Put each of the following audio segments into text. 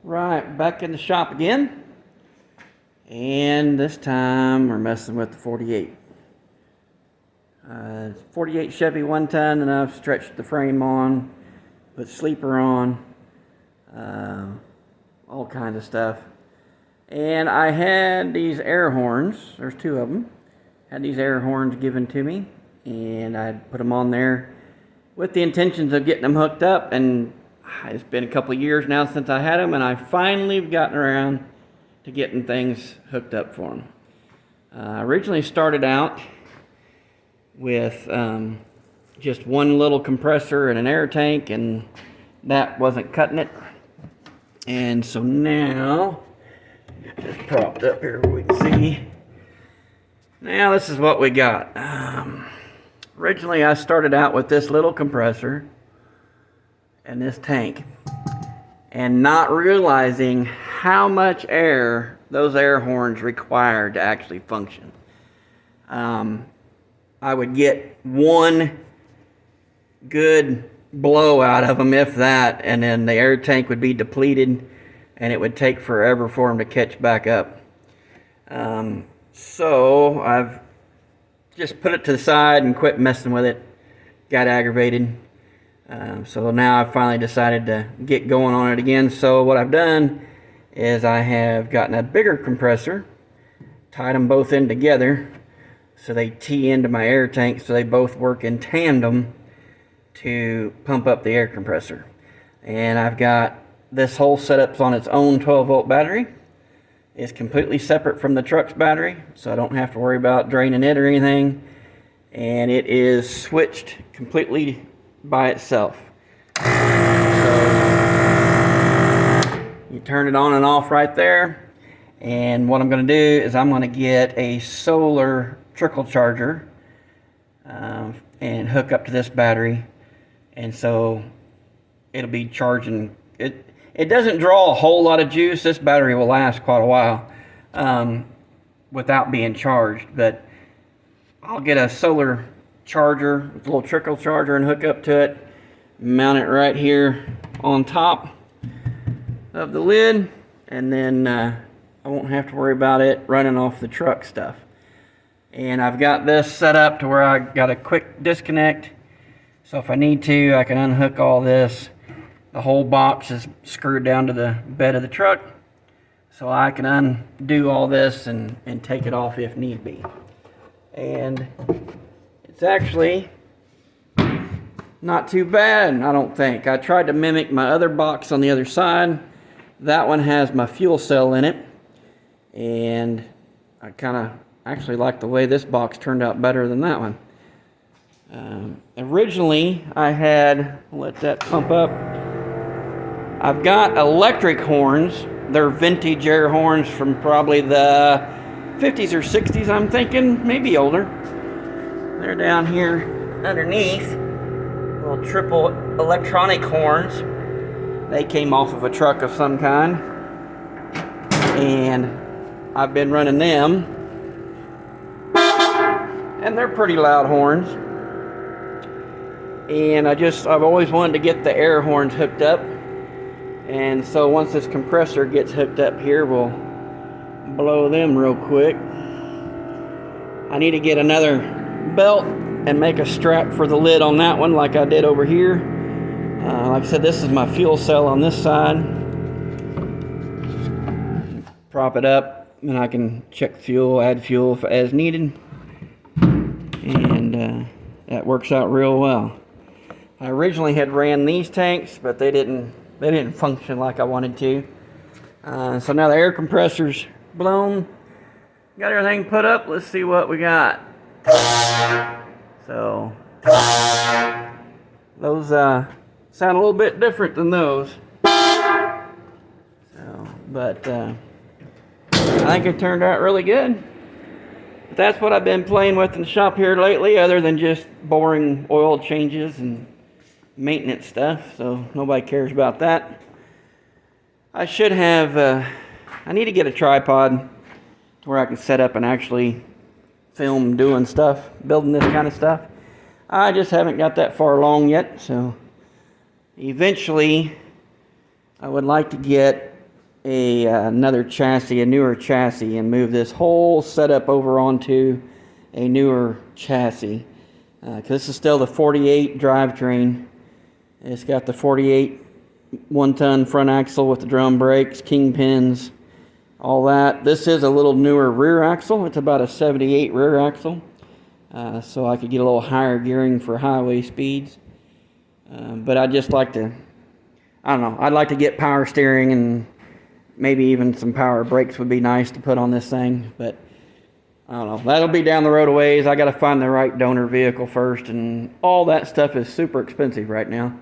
Right, back in the shop again. And this time we're messing with the 48. 48 Chevy 1-ton, and I've stretched the frame on, put sleeper on, all kinds of stuff. And I had these air horns, there's two of them, had these air horns given to me, and I put them on there with the intentions of getting them hooked up, and it's been a couple of years now since I had them, and I finally have gotten around to getting things hooked up for them. I originally started out with just one little compressor and an air tank, and that wasn't cutting it. And so now, just propped up here where we can see. Now this is what we got. Originally I started out with this little compressor and this tank, and not realizing how much air those air horns require to actually function. I would get one good blow out of them, if that, and then the air tank would be depleted, and it would take forever for them to catch back up. So I've just put it to the side and quit messing with it. Got aggravated. So now I've finally decided to get going on it again. So what I've done is I have gotten a bigger compressor, tied them both in together so they tee into my air tank, so they both work in tandem to pump up the air compressor. And I've got this whole setup's on its own 12-volt battery. It's completely separate from the truck's battery, so I don't have to worry about draining it or anything. And it is switched completely by itself. So you turn it on and off right there. And what I'm going to do is I'm going to get a solar trickle charger and hook up to this battery. And so it'll be charging. It doesn't draw a whole lot of juice. This battery will last quite a while without being charged. But I'll get a solar charger, with a little trickle charger, and hook up to it. Mount it right here on top of the lid. And then I won't have to worry about it running off the truck stuff. And I've got this set up to where I got a quick disconnect. So if I need to, I can unhook all this. The whole box is screwed down to the bed of the truck, so I can undo all this and take it off if need be. And it's actually not too bad, I don't think. I tried to mimic my other box on the other side. That one has my fuel cell in it, and I kind of actually like the way this box turned out better than that one. Originally I had, let that pump up, I've got electric horns. They're vintage air horns from probably the 50s or 60s, I'm thinking, maybe older. They're down here underneath, little triple electronic horns. They came off of a truck of some kind, and I've been running them, and they're pretty loud horns. And I've always wanted to get the air horns hooked up. And so once this compressor gets hooked up here, we'll blow them real quick. I need to get another belt and make a strap for the lid on that one like I did over here. Like I said, this is my fuel cell on this side. Prop it up and I can check fuel, add fuel as needed. And that works out real well. I originally had ran these tanks, but they didn't function like I wanted to. So now the air compressor's blown. Got everything put up. Let's see what we got. So those sound a little bit different than those. But I think it turned out really good. But that's what I've been playing with in the shop here lately, other than just boring oil changes and maintenance stuff, so nobody cares about that. I should have, I need to get a tripod to where I can set up and actually film doing stuff, building this kind of stuff. I just haven't got that far along yet, so eventually I would like to get another chassis, a newer chassis, and move this whole setup over onto a newer chassis. Because this is still the 48 drivetrain. It's got the 48 one-ton front axle with the drum brakes, kingpins, all that. This is a little newer rear axle. It's about a 78 rear axle. So I could get a little higher gearing for highway speeds. But I just like to, I don't know, I'd like to get power steering, and maybe even some power brakes would be nice to put on this thing. But I don't know, that'll be down the road a ways. I got to find the right donor vehicle first, and all that stuff is super expensive right now.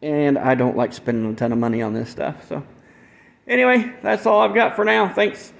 And I don't like spending a ton of money on this stuff. So anyway, that's all I've got for now. Thanks.